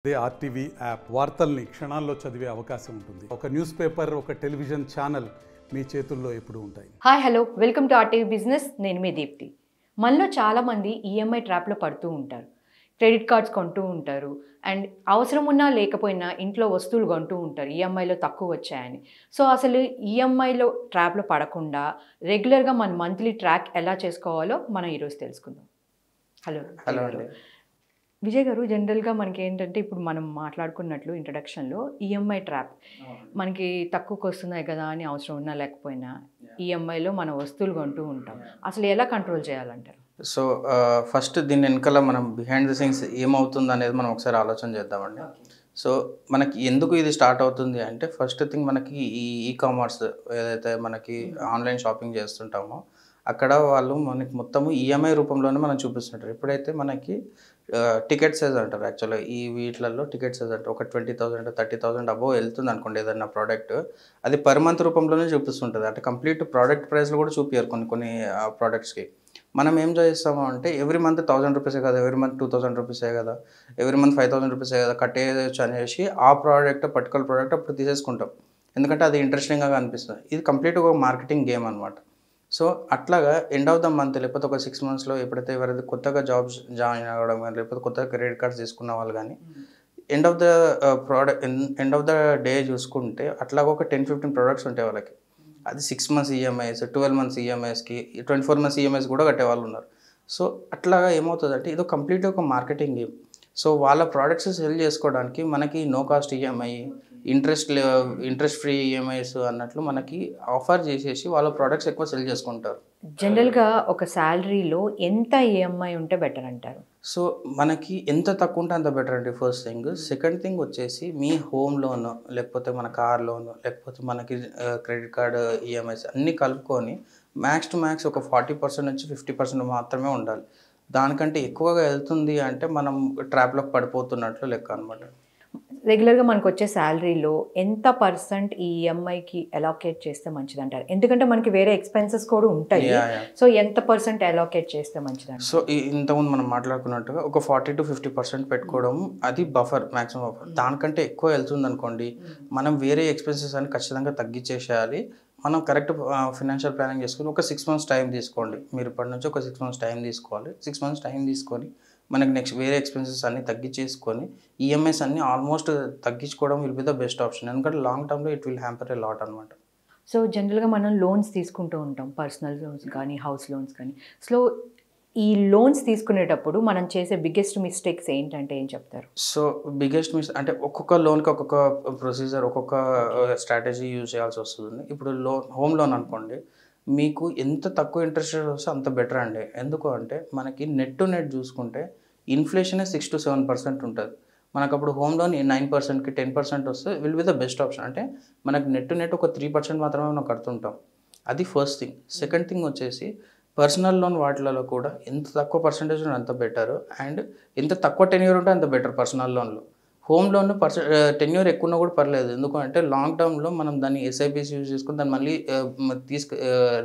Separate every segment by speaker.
Speaker 1: అదే RTV app వార్తల్ని క్షణాల్లో చదివే అవకాశం ఉంటుంది. ఒక న్యూస్ పేపర్, ఒక టెలివిజన్ ఛానల్ మీ చేతుల్లో ఎప్పుడూ ఉంటాయి.
Speaker 2: Hi hello welcome to RTV business. నేను మీ దీప్తి. మనలో చాలామంది ఈఎంఐ ట్రాప్లో పడుతూ ఉంటారు. క్రెడిట్ కార్డ్స్ కొంటూ ఉంటారు అండ్ అవసరం ఉన్నా లేకపోయినా ఇంట్లో వస్తువులు కొంటూ ఉంటారు ఈఎంఐలో తక్కువ వచ్చాయని. సో అసలు ఈఎంఐలో ట్రాప్లో పడకుండా రెగ్యులర్గా మన మంత్లీ ట్రాక్ ఎలా చేసుకోవాలో మనం ఈరోజు తెలుసుకుందాం. హలో
Speaker 3: అండి.
Speaker 2: విజయ్ గారు, జనరల్గా మనకి ఏంటంటే ఇప్పుడు మనం మాట్లాడుకున్నట్లు ఇంట్రడక్షన్లో ఈఎంఐ ట్రాప్ మనకి తక్కువకి వస్తున్నాయి కదా అని అవసరం ఉన్నా లేకపోయినా ఈఎంఐలో మన వస్తువులు కొంటూ ఉంటాం. అసలు ఎలా కంట్రోల్ చేయాలంటారు?
Speaker 3: సో ఫస్ట్ దీని వెనకాల మనం బిహైండ్ ది సీన్స్ ఏమవుతుంది అనేది మనం ఒకసారి ఆలోచన చేద్దామండి. సో మనకి ఎందుకు ఇది స్టార్ట్ అవుతుంది అంటే ఫస్ట్ థింగ్ మనకి ఈ కామర్స్ ఏదైతే మనకి ఆన్లైన్ షాపింగ్ చేస్తుంటామో అక్కడ వాళ్ళు మనకి మొత్తము ఈఎంఐ రూపంలోనే మనం చూపిస్తుంటారు. ఎప్పుడైతే మనకి టికెట్ సైజ్ అంటారు, యాక్చువల్గా ఈ వీటిలలో టికెట్ సైజ్ అంటారు. ఒక 20,000 30,000 అబోవ్ వెళ్తుంది అనుకోండి ఏదైనా ప్రోడక్ట్, అది పర్ మంత్ రూపంలోనే చూపిస్తుంటుంది. అంటే కంప్లీట్ ప్రోడక్ట్ ప్రైస్లో కూడా చూపించారు కొన్ని ప్రోడక్ట్స్కి. మనం ఏం చేస్తాము అంటే ఎవ్రీ మంత్ 1,000 రూపీసే కదా, ఎవ్రీ మంత్ 2,000 రూపీసే కదా, ఎవ్రీ మంత్ 5,000 రూపీసే కదా కట్టేయచ్చు అనేసి ఆ పర్టికులర్ ప్రోడక్ట్ అప్పుడు తీసేసుకుంటాం. ఎందుకంటే అది ఇంట్రెస్టింగ్గా అనిపిస్తుంది. ఇది కంప్లీట్గా ఒక మార్కెటింగ్ గేమ్ అనమాట. సో అట్లాగా ఎండ్ ఆఫ్ ద మంత్ లేకపోతే ఒక 6 monthsలో ఎప్పుడైతే ఎవరైతే కొత్తగా జాబ్స్ జాయిన్ అవ్వడం కానీ లేకపోతే కొత్తగా క్రెడిట్ కార్డ్స్ తీసుకున్న వాళ్ళు కానీ ఎండ్ ఆఫ్ ద డే చూసుకుంటే అట్లాగా ఒక 10-15 ప్రోడక్ట్స్ ఉంటాయి వాళ్ళకి. అది 6 months EMIs, 12 months ఈఎంఐస్కి, 24 months EMIs కూడా కట్టే వాళ్ళు ఉన్నారు. సో అట్లాగా ఏమవుతుందంటే ఇది కంప్లీట్గా ఒక మార్కెటింగ్ గేమ్. సో వాళ్ళ ప్రోడక్ట్స్ సెల్ చేసుకోవడానికి మనకి no cost EMI, interest free EMIs అన్నట్లు మనకి ఆఫర్ చేసేసి వాళ్ళ ప్రోడక్ట్స్ ఎక్కువ సెల్ చేసుకుంటారు.
Speaker 2: జనరల్గా ఒక శాలరీలో ఎంత ఈఎంఐ ఉంటే బెటర్ అంటారు?
Speaker 3: సో మనకి ఎంత తక్కువ ఉంటే అంత బెటర్ అండి, ఫస్ట్ థింగ్. సెకండ్ థింగ్ వచ్చేసి మీ హోమ్ లోన్ లేకపోతే మన కార్ లోన్ లేకపోతే మనకి క్రెడిట్ కార్డ్ ఈఎంఐస్ అన్నీ కలుపుకొని మ్యాక్స్ టు మ్యాక్స్ ఒక 40% నుంచి 50% మాత్రమే ఉండాలి. దానికంటే ఎక్కువగా వెళ్తుంది అంటే మనం ట్రాప్లోకి పడిపోతున్నట్లు లెక్క అనమాట.
Speaker 2: రెగ్యులర్గా మనకు వచ్చే శాలరీలో ఎంత పర్సెంట్ ఈ ఈఎంఐకి అలోకేట్ చేస్తే మంచిది అంటారు? ఎందుకంటే మనకి వేరే ఎక్స్పెన్సెస్ కూడా ఉంటాయి. సో ఎంత పర్సెంట్ అలోకేట్ చేస్తే మంచిది అంటారు?
Speaker 3: సో ఇంతకుముందు మనం మాట్లాడుకున్నట్టుగా ఒక 40 to 50% పెట్టుకోవడం అది బఫర్, మ్యాక్సిమం బఫర్. దానికంటే ఎక్కువ వెళ్తుంది అనుకోండి మనం వేరే ఎక్స్పెన్సెస్ అని ఖచ్చితంగా తగ్గించేసేయాలి. మనం కరెక్ట్ ఫినాన్షియల్ ప్లానింగ్ చేసుకొని ఒక 6 months టైం తీసుకోండి. మీరు ఇప్పటి నుంచి ఒక 6 months టైం తీసుకోవాలి. 6 months టైం తీసుకొని మనకి నెక్స్ట్ వేరే ఎక్స్పెన్సెస్ అన్నీ తగ్గించేసుకొని ఈఎంఐస్ అన్నీ ఆల్మోస్ట్ తగ్గించుకోవడం will be the best option. ఎందుకంటే లాంగ్ టర్మ్లో it will hamper a lot అనమాట.
Speaker 2: సో జనరల్గా మనం లోన్స్ తీసుకుంటూ ఉంటాం, పర్సనల్ లోన్స్ కానీ హౌస్ లోన్స్ కానీ. సో ఈ లోన్స్ తీసుకునేటప్పుడు మనం చేసే బిగ్గెస్ట్ మిస్టేక్స్ ఏంటంటే ఏం చెప్తారు?
Speaker 3: సో బిగ్గెస్ట్ అంటే ఒక్కొక్క లోన్కి ఒక్కొక్క ప్రొసీజర్, ఒక్కొక్క స్ట్రాటజీ యూజ్ చేయాల్సి వస్తుంది. ఇప్పుడు హోమ్ లోన్ అనుకోండి, మీకు ఎంత తక్కువ ఇంట్రెస్ట్ రేట్ వస్తే అంత బెటర్ అండి. ఎందుకు అంటే మనకి నెట్ టు నెట్ చూసుకుంటే ఇన్ఫ్లేషనే 6 to 7% ఉంటుంది. మనకు అప్పుడు హోమ్ లోన్ 9%కి 10% వస్తే will be the best option. అంటే మనకి నెట్ టు నెట్ ఒక 3% మాత్రమే మనం కడుతుంటాం. అది ఫస్ట్ థింగ్. సెకండ్ థింగ్ వచ్చేసి పర్సనల్ లోన్ వాటిలలో కూడా ఎంత తక్కువ పర్సంటేజ్ ఉంటే అంత బెటర్, అండ్ ఎంత తక్కువ టెన్యూర్ ఉంటే అంత బెటర్ పర్సనల్ లోన్లో. హోమ్ లోన్ టెన్యూర్ ఎక్కువ ఉన్నా కూడా పర్లేదు, ఎందుకంటే లాంగ్ టర్మ్లో మనం దాన్ని ఎస్ఐపిస్ యూజ్ చేసుకుని దాన్ని మళ్ళీ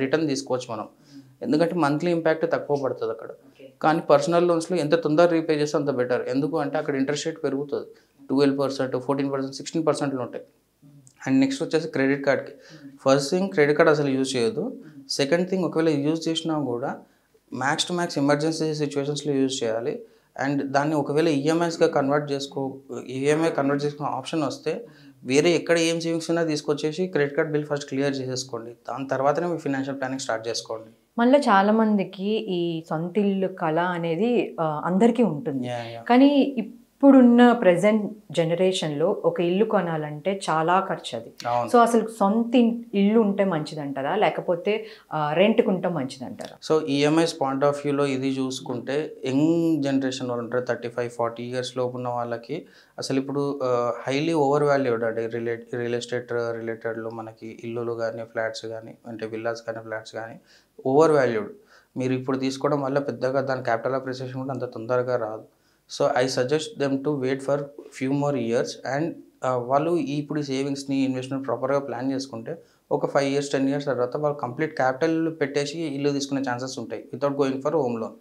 Speaker 3: రిటర్న్ తీసుకోవచ్చు మనం. ఎందుకంటే మంత్లీ ఇంపాక్ట్ తక్కువ పడుతుంది అక్కడ. కానీ పర్సనల్ లోన్స్లో ఎంత తొందర రీపే చేస్తే అంత బెటర్. ఎందుకు అంటే అక్కడ ఇంట్రెస్ట్ రేట్ పెరుగుతుంది, 12%, 14%, 16% ఉంటాయి. అండ్ నెక్స్ట్ వచ్చేసి క్రెడిట్ కార్డ్కి. ఫస్ట్ థింగ్ క్రెడిట్ కార్డ్ అసలు యూజ్ చేయొద్దు. సెకండ్ థింగ్ ఒకవేళ యూజ్ చేసినా కూడా మ్యాక్స్ టు మ్యాక్స్ ఎమర్జెన్సీ సిచ్యువేషన్స్లో యూజ్ చేయాలి. అండ్ దాన్ని ఒకవేళ ఈఎంఐ కన్వర్ట్ చేసుకునే ఆప్షన్ వస్తే వేరే ఎక్కడ ఏం సేవింగ్స్ ఉన్నా తీసుకొచ్చేసి credit card bill first clear చేసేసుకోండి. దాని తర్వాతనే మీ ఫినాన్షియల్ ప్లానింగ్ స్టార్ట్ చేసుకోండి.
Speaker 2: మనలో చాలామందికి ఈ సొంత ఇల్లు కళ అనేది అందరికీ ఉంటుంది. కానీ ఇప్పుడున్న ప్రజెంట్ జనరేషన్లో ఒక ఇల్లు కొనాలంటే చాలా ఖర్చు అది. సో అసలు సొంత ఇల్లు ఉంటే మంచిదంటారా లేకపోతే రెంట్కి ఉంటే మంచిదంటారా?
Speaker 3: సో ఈఎంఐస్ పాయింట్ ఆఫ్ వ్యూలో ఇది చూసుకుంటే యంగ్ జనరేషన్ వాళ్ళు ఉంటారు, 35-40 years లోపు ఉన్న వాళ్ళకి అసలు ఇప్పుడు హైలీ ఓవర్ వాల్యూడ్ అండి. రియల్ ఎస్టేట్ రిలేటెడ్లో మనకి ఇల్లులు కానీ ఫ్లాట్స్ కానీ అంటే విల్లాస్ కానీ ఫ్లాట్స్ కానీ ఓవర్ వాల్యూడ్. మీరు ఇప్పుడు తీసుకోవడం వల్ల పెద్దగా దాని క్యాపిటల్ అప్రిసియేషన్ కూడా అంత తొందరగా రాదు. So I suggest them to wait for few more years. And వాళ్ళు ఇప్పుడు సేవింగ్స్ని ఇన్వెస్ట్మెంట్ ప్రాపర్గా ప్లాన్ చేసుకుంటే ఒక 5 years 10 years తర్వాత వాళ్ళు కంప్లీట్ క్యాపిటల్ పెట్టేసి ఇల్లు తీసుకునే ఛాన్సెస్ ఉంటాయి without going for home loan.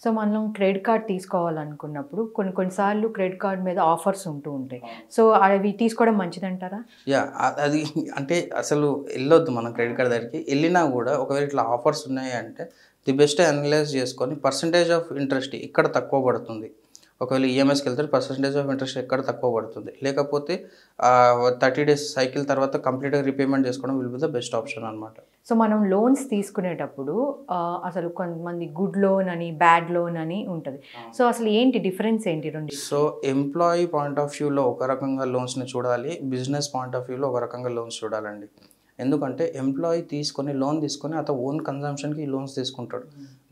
Speaker 2: So మనం క్రెడిట్ కార్డ్ తీసుకోవాలనుకున్నప్పుడు కొన్నిసార్లు క్రెడిట్ కార్డ్ మీద ఆఫర్స్ ఉంటూ ఉంటాయి. సో అవి తీసుకోవడం మంచిదంటారా?
Speaker 3: యా అది అంటే అసలు వెళ్ళొద్దు మనం క్రెడిట్ కార్డ్ దగ్గరికి. వెళ్ళినా కూడా ఒకవేళ ఇట్లా ఆఫర్స్ ఉన్నాయి అంటే ది బెస్ట్ అనలైజ్ చేసుకొని పర్సంటేజ్ ఆఫ్ ఇంట్రెస్ట్ ఎక్కడ తక్కువ పడుతుంది, ఒకవేళ ఈఎంఐస్కి వెళ్తే పర్సంటేజ్ ఆఫ్ ఇంట్రెస్ట్ ఎక్కడ తక్కువ పడుతుంది, లేకపోతే 30 days సైకిల్ తర్వాత కంప్లీట్గా రీపేమెంట్ చేసుకోవడం will be the best option అనమాట.
Speaker 2: సో మనం లోన్స్ తీసుకునేటప్పుడు అసలు కొంతమంది గుడ్ లోన్ అని బ్యాడ్ లోన్ అని ఉంటుంది. సో అసలు ఏంటి డిఫరెన్స్ ఏంటి రెండు?
Speaker 3: సో ఎంప్లాయీ పాయింట్ ఆఫ్ వ్యూలో ఒక రకంగా లోన్స్ని చూడాలి, బిజినెస్ పాయింట్ ఆఫ్ వ్యూలో ఒక రకంగా లోన్స్ చూడాలండి. ఎందుకంటే ఎంప్లాయీ లోన్ తీసుకొని అతను ఓన్ కన్జంప్షన్కి లోన్స్ తీసుకుంటాడు.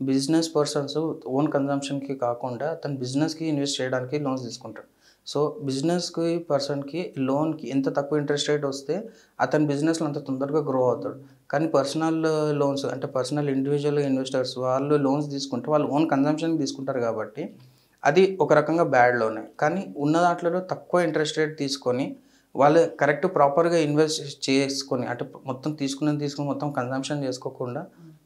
Speaker 3: బిజినెస్ పర్సన్స్ ఓన్ కన్జంప్షన్కి కాకుండా తన బిజినెస్కి ఇన్వెస్ట్ చేయడానికి లోన్స్ తీసుకుంటాడు. సో బిజినెస్కి పర్సన్కి లోన్కి ఎంత తక్కువ ఇంట్రెస్ట్ రేట్ వస్తే అతని బిజినెస్లో అంత తొందరగా గ్రో అవుతాడు. కానీ పర్సనల్ లోన్స్ అంటే పర్సనల్ ఇండివిజువల్ ఇన్వెస్టర్స్ వాళ్ళు లోన్స్ తీసుకుంటే వాళ్ళు ఓన్ కన్జంప్షన్కి తీసుకుంటారు కాబట్టి అది ఒక రకంగా బ్యాడ్ లోనే. కానీ ఉన్న దాంట్లో తక్కువ ఇంట్రెస్ట్ రేట్ తీసుకొని వాళ్ళు కరెక్ట్ ప్రాపర్గా ఇన్వెస్ట్ చేసుకొని అంటే మొత్తం తీసుకుని మొత్తం కన్జంప్షన్ చేసుకోకుండా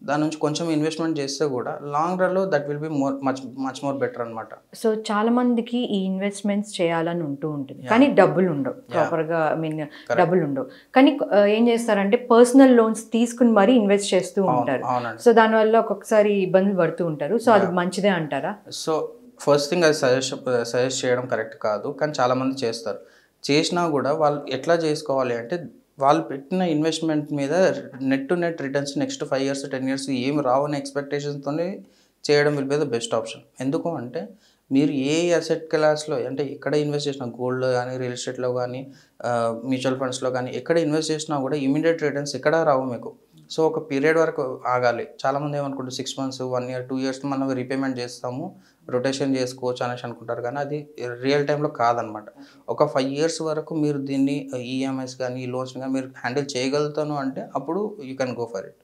Speaker 3: దాని నుంచి కొంచెం ఇన్వెస్ట్మెంట్ చేస్తే కూడా లాంగ్ రన్లో that will be much more better అనమాట.
Speaker 2: సో చాలా మందికి ఈ ఇన్వెస్ట్మెంట్స్ చేయాలని ఉంటూ ఉంటుంది కానీ డబ్బులు ఉండవు, ప్రాపర్గా డబ్బులు ఉండవు. కానీ ఏం చేస్తారంటే పర్సనల్ లోన్స్ తీసుకుని మరీ ఇన్వెస్ట్ చేస్తూ ఉంటారు. సో దానివల్ల ఒక్కొక్కసారి ఇబ్బందులు పడుతూ ఉంటారు. సో అది మంచిదే అంటారా?
Speaker 3: సో ఫస్ట్ థింగ్ అది సజెస్ట్ చేయడం కరెక్ట్ కాదు, కానీ చాలామంది చేస్తారు. చేసినా కూడా వాళ్ళు ఎట్లా చేసుకోవాలి అంటే వాళ్ళు పెట్టిన ఇన్వెస్ట్మెంట్ మీద net to net returns next 5 years 10 years ఏమి రావని ఎక్స్పెక్టేషన్స్తో చేయడం will be the best option. ఎందుకు అంటే మీరు ఏ అసెట్ క్లాస్లో అంటే ఎక్కడ ఇన్వెస్ట్ చేసినా గోల్డ్ కానీ రియల్ ఎస్టేట్లో కానీ మ్యూచువల్ ఫండ్స్లో కానీ ఎక్కడ ఇన్వెస్ట్ చేసినా కూడా ఇమీడియట్ రిటర్న్స్ ఎక్కడ రావు మీకు. సో ఒక పీరియడ్ వరకు ఆగాలి. చాలామంది ఏమనుకుంటారు 6 months 1 year 2 years మనం రీపేమెంట్ చేస్తాము రొటేషన్ చేసుకోవచ్చు అనేసి అనుకుంటారు, కానీ అది రియల్ టైంలో కాదనమాట. ఒక 5 years వరకు మీరు దీన్ని ఈఎంఐస్ కానీ లోన్స్ కానీ మీరు హ్యాండిల్ చేయగలుగుతాను అంటే అప్పుడు you can go for it.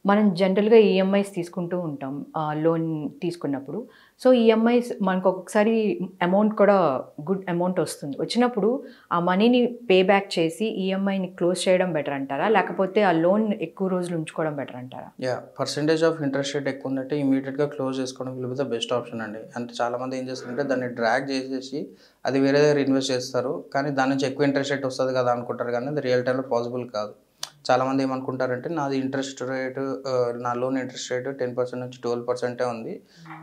Speaker 2: మనం జనరల్గా ఈఎంఐస్ తీసుకుంటూ ఉంటాం లోన్ తీసుకున్నప్పుడు. సో ఈఎంఐస్ మనకు ఒక్కొక్కసారి అమౌంట్ కూడా గుడ్ అమౌంట్ వస్తుంది. వచ్చినప్పుడు ఆ మనీని పే బ్యాక్ చేసి ఈఎంఐని క్లోజ్ చేయడం బెటర్ అంటారా, లేకపోతే ఆ లోన్ ఎక్కువ రోజులు ఉంచుకోవడం బెటర్ అంటారా?
Speaker 3: పర్సంటేజ్ ఆఫ్ ఇంట్రెస్ట్ రేట్ ఎక్కువ ఉందంటే ఇమీడియట్గా క్లోజ్ చేసుకోవడం will be the best option అండి. అంటే చాలామంది ఏం చేస్తారంటే దాన్ని డ్రాగ్ చేసేసి అది వేరే దగ్గర ఇన్వెస్ట్ చేస్తారు, కానీ దాని నుంచి ఎక్కువ ఇంట్రెస్ట్ రేట్ వస్తుంది కదా అనుకుంటారు, కానీ అది రియల్ టైంలో పాసిబుల్ కాదు. చాలామంది ఏమనుకుంటారంటే నాది ఇంట్రెస్ట్ రేటు నా లోన్ ఇంట్రెస్ట్ రేటు 10% నుంచి 12% ఉంది,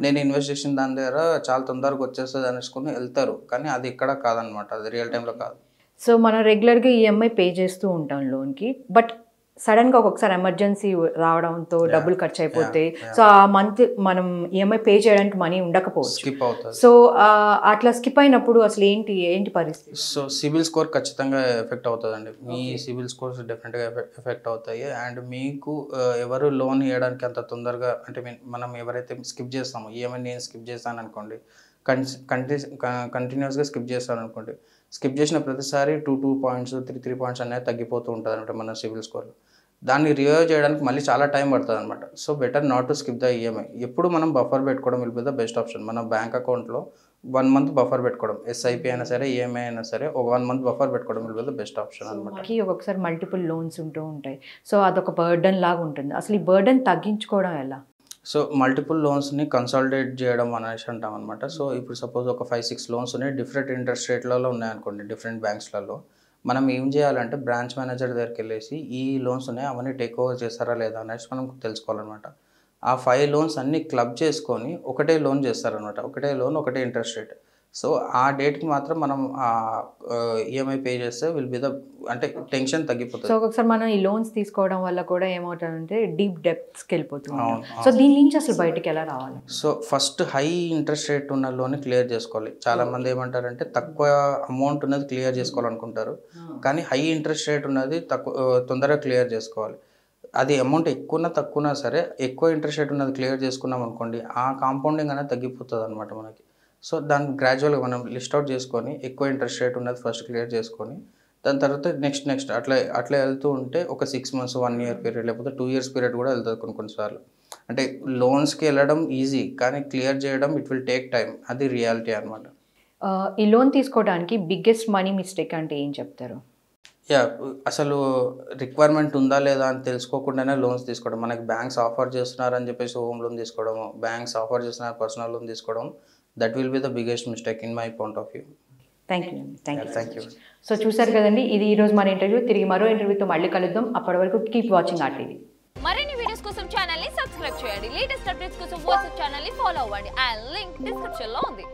Speaker 3: నేను ఇన్వెస్ట్ చేసిన దాని దగ్గర చాలా తొందరగా వచ్చేస్తుంది అనేసుకుని వెళ్తారు, కానీ అది ఇక్కడ కాదనమాట, అది రియల్ టైంలో కాదు.
Speaker 2: సో మనం రెగ్యులర్గా ఈఎంఐ పే చేస్తూ ఉంటాం లోన్కి, బట్ సడన్గా ఒక్కొక్కసారి ఎమర్జెన్సీ రావడంతో డబ్బులు ఖర్చు అయిపోతే సో ఆ మంత్ మనం ఈఎంఐ పే చేయడానికి మనీ ఉండకపోవచ్చు. సో అట్లా స్కిప్ అయినప్పుడు అసలు ఏంటి పరిస్థితి?
Speaker 3: సో సిబిల్ స్కోర్ ఖచ్చితంగా ఎఫెక్ట్ అవుతుందండి. మీ సిబిల్ స్కోర్స్ డెఫినెట్గా ఎఫెక్ట్ అవుతాయి. అండ్ మీకు ఎవరు లోన్ ఇవ్వడానికి అంత తొందరగా అంటే మనం ఎవరైతే స్కిప్ చేస్తామో ఈఎంఐ నేను స్కిప్ చేస్తాను అనుకోండి, కంటిన్యూస్గా స్కిప్ చేస్తాను అనుకోండి, స్కిప్ చేసిన ప్రతిసారి 2 points 3 points అనేది తగ్గిపోతూ ఉంటుంది అనమాట మన సిబిల్ స్కోర్లో. దాన్ని రివైవ్ చేయడానికి మళ్ళీ చాలా టైం పడుతుంది అనమాట. So better not to skip the EMI. ఎప్పుడు మనం బఫర్ పెట్టుకోవడం will be the best option. మన బ్యాంక్ అకౌంట్లో 1 month బఫర్ పెట్టుకోవడం, ఎస్ఐపి అయినా సరే ఈఎంఐ అయినా సరే ఒక 1 month బఫర్ పెట్టుకోవడం will be the best option అనమాట.
Speaker 2: ఒక్కొక్కసారి మల్టిపుల్ లోన్స్ ఉంటూ ఉంటాయి, సో అదొక బర్డన్ లాగా ఉంటుంది. అసలు ఈ బర్డన్ తగ్గించుకోవడం ఎలా?
Speaker 3: సో మల్టిపుల్ లోన్స్ని కన్సాలిడేట్ చేయడం అనేసి అంటాం అనమాట. సో ఇప్పుడు సపోజ్ ఒక 5-6 లోన్స్ ఉన్నాయి, డిఫరెంట్ ఇంట్రెస్ట్ రేట్లలో ఉన్నాయనుకోండి డిఫరెంట్ బ్యాంక్స్లలో. మనం ఏం చేయాలంటే బ్రాంచ్ మేనేజర్ దగ్గరికి వెళ్ళేసి ఈ లోన్స్ ఉన్నాయి అవన్నీ టేక్ ఓవర్ చేస్తారా లేదా అనేసి మనం తెలుసుకోవాలన్నమాట. ఆ 5 loans అన్నీ క్లబ్ చేసుకొని ఒకటే లోన్ చేస్తారనమాట, ఒకటే లోన్ ఒకటే ఇంట్రెస్ట్ రేట్. సో ఆ డేట్కి మాత్రం మనం ఈఎంఐ పే చేస్తే విల్ బి ద అంటే టెన్షన్ తగ్గిపోతుంది.
Speaker 2: సో ఒకసారి మనం ఈ లోన్స్ తీసుకోవడం వల్ల కూడా ఏమవుతుందంటే డీప్ డెప్త్స్కి వెళ్ళిపోతుంది. సో దీని నుంచి అసలు బయటకు ఎలా రావాలి?
Speaker 3: So first high interest rate ఉన్న లోన్ క్లియర్ చేసుకోవాలి. చాలామంది ఏమంటారంటే తక్కువ అమౌంట్ ఉన్నది క్లియర్ చేసుకోవాలనుకుంటారు, కానీ హై ఇంట్రెస్ట్ రేట్ ఉన్నది తొందరగా క్లియర్ చేసుకోవాలి. అది అమౌంట్ ఎక్కువన్నా తక్కువన్నా సరే ఎక్కువ ఇంట్రెస్ట్ రేట్ ఉన్నది క్లియర్ చేసుకున్నాం అనుకోండి, ఆ కాంపౌండింగ్ అనేది తగ్గిపోతుంది అనమాట మనకి. సో దాన్ని గ్రాడ్యువల్గా మనం లిస్ట్ అవుట్ చేసుకొని ఎక్కువ ఇంట్రెస్ట్ రేట్ ఉన్నది ఫస్ట్ క్లియర్ చేసుకొని దాని తర్వాత నెక్స్ట్ అట్లా వెళ్తూ ఉంటే ఒక 6 months 1 year పీరియడ్ లేకపోతే 2 years పీరియడ్ కూడా వెళ్తుంది కొన్నిసార్లు. అంటే లోన్స్కి వెళ్ళడం ఈజీ, కానీ క్లియర్ చేయడం ఇట్ విల్ టేక్ టైం, అది రియాలిటీ అనమాట.
Speaker 2: ఈ లోన్ తీసుకోవడానికి బిగ్గెస్ట్ మనీ మిస్టేక్ అంటే ఏం చెప్తారు?
Speaker 3: యా అసలు రిక్వైర్మెంట్ ఉందా లేదా అని తెలుసుకోకుండానే లోన్స్ తీసుకోవడం, మనకి బ్యాంక్స్ ఆఫర్ చేస్తున్నారని చెప్పేసి హోమ్ లోన్ తీసుకోవడం, బ్యాంక్స్ ఆఫర్ చేస్తున్నారు పర్సనల్ లోన్ తీసుకోవడం, that will be the biggest mistake in my point of view.
Speaker 2: Thank you అండి, థ్యాంక్ యూ.
Speaker 3: యూ.
Speaker 2: సో చూసారు కదండి, ఇది ఈరోజు మన ఇంటర్వ్యూ. తిరిగి మరో ఇంటర్వ్యూతో మళ్ళీ కలుద్దాం. అప్పటి వరకు కీప్ వాచింగ్ RTV.
Speaker 4: మరిన్ని వీడియోస్ కోసం ఛానల్ ని సబ్స్క్రైబ్ చేయండి. లేటెస్ట్ అప్డేట్స్ కోసం వాట్సాప్ ఛానల్ ని ఫాలో అవ్వండి. ఆ లింక్ డిస్క్రిప్షన్ లో ఉంది.